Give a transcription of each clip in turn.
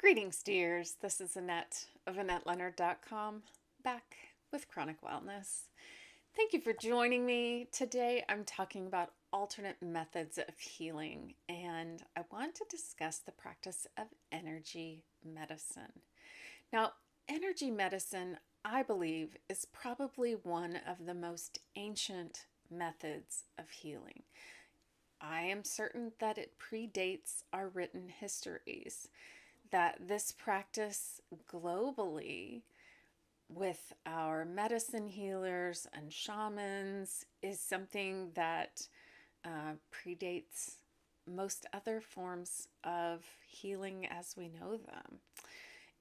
Greetings, dears. This is Annette of AnnetteLeonard.com, back with Chronic Wellness. Thank you for joining me. Today I'm talking about alternate methods of healing, and I want to discuss the practice of energy medicine. Now, energy medicine, I believe, is probably one of the most ancient methods of healing. I am certain that it predates our written histories, that this practice globally with our medicine healers and shamans is something that predates most other forms of healing as we know them.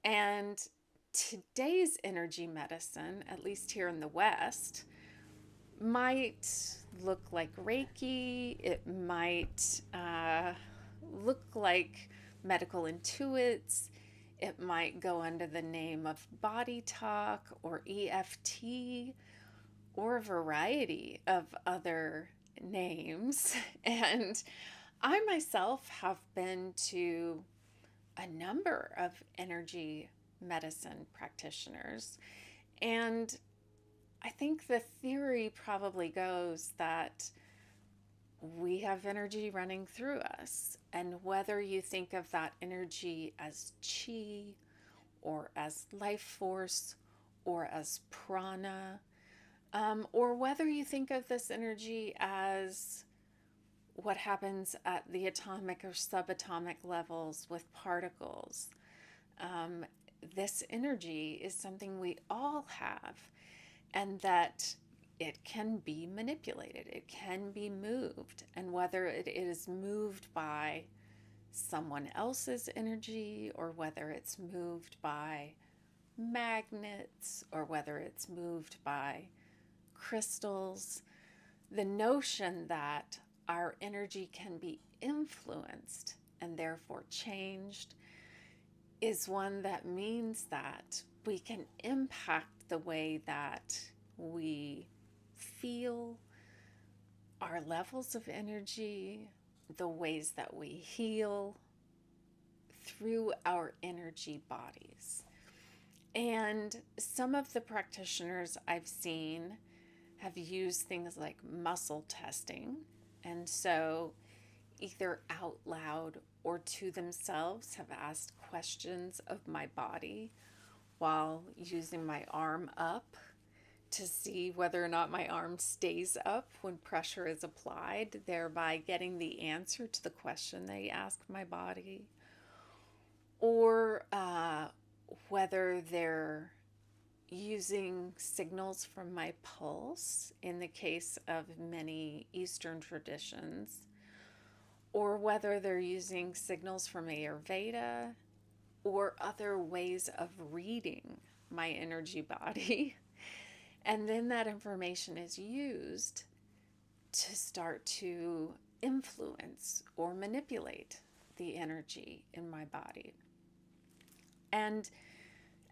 And today's energy medicine, at least here in the West, might look like reiki. It might look like medical intuits. It might go under the name of body talk or EFT or a variety of other names. And I myself have been to a number of energy medicine practitioners. And I think the theory probably goes that we have energy running through us. And whether you think of that energy as chi or as life force or as prana, or whether you think of this energy as what happens at the atomic or subatomic levels with particles, this energy is something we all have, and that it can be manipulated, it can be moved. And whether it is moved by someone else's energy, or whether it's moved by magnets, or whether it's moved by crystals, the notion that our energy can be influenced and therefore changed is one that means that we can impact the way that we feel, our levels of energy, the ways that we heal through our energy bodies. And some of the practitioners I've seen have used things like muscle testing, and so either out loud or to themselves have asked questions of my body while using my arm up to see whether or not my arm stays up when pressure is applied, thereby getting the answer to the question they ask my body. Or whether they're using signals from my pulse in the case of many Eastern traditions, or whether they're using signals from Ayurveda or other ways of reading my energy body. And then that information is used to start to influence or manipulate the energy in my body. And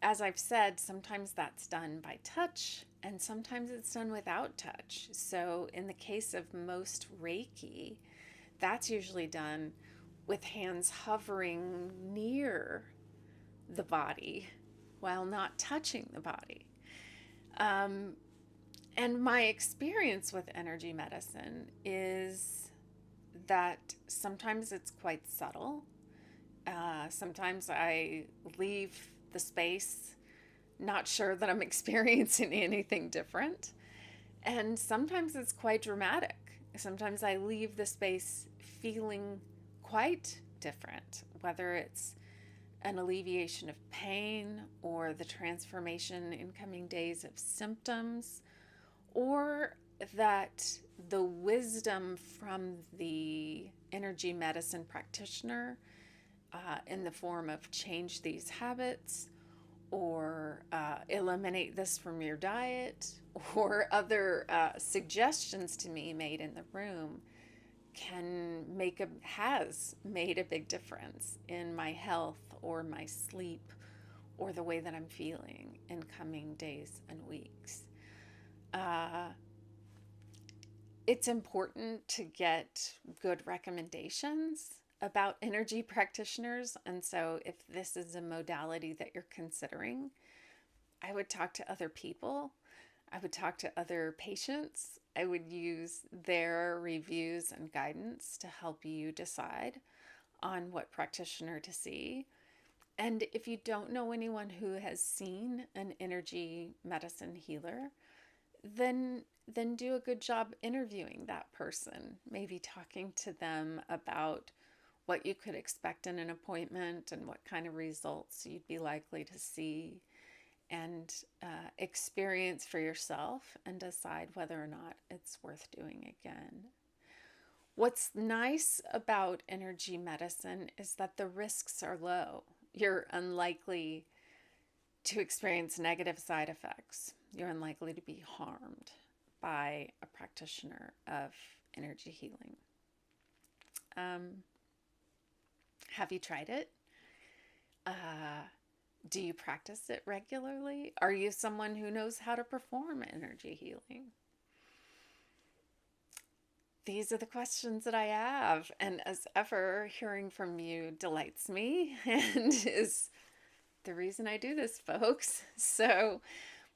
as I've said, sometimes that's done by touch and sometimes it's done without touch. So in the case of most Reiki, that's usually done with hands hovering near the body while not touching the body. And my experience with energy medicine is that sometimes it's quite subtle. Sometimes I leave the space not sure that I'm experiencing anything different. And sometimes it's quite dramatic. Sometimes I leave the space feeling quite different, whether it's an alleviation of pain or the transformation in coming days of symptoms, or that the wisdom from the energy medicine practitioner in the form of change these habits, or eliminate this from your diet, or other suggestions to me made in the room has made a big difference in my health or my sleep or the way that I'm feeling in coming days and weeks. It's important to get good recommendations about energy practitioners. And so if this is a modality that you're considering, I would talk to other people. I would talk to other patients. I would use their reviews and guidance to help you decide on what practitioner to see. And if you don't know anyone who has seen an energy medicine healer, then do a good job interviewing that person, maybe talking to them about what you could expect in an appointment and what kind of results you'd be likely to see, and experience for yourself and decide whether or not it's worth doing again. What's nice about energy medicine is that the risks are low. You're unlikely to experience negative side effects. You're unlikely to be harmed by a practitioner of energy healing. Have you tried it? Do you practice it regularly? Are you someone who knows how to perform energy healing? These are the questions that I have. And as ever, hearing from you delights me and is the reason I do this, folks. So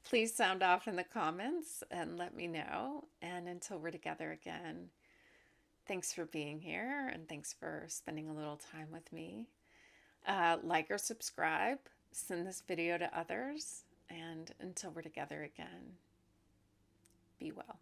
please sound off in the comments and let me know. And until we're together again, thanks for being here and thanks for spending a little time with me. Like or subscribe, send this video to others, and until we're together again, be well.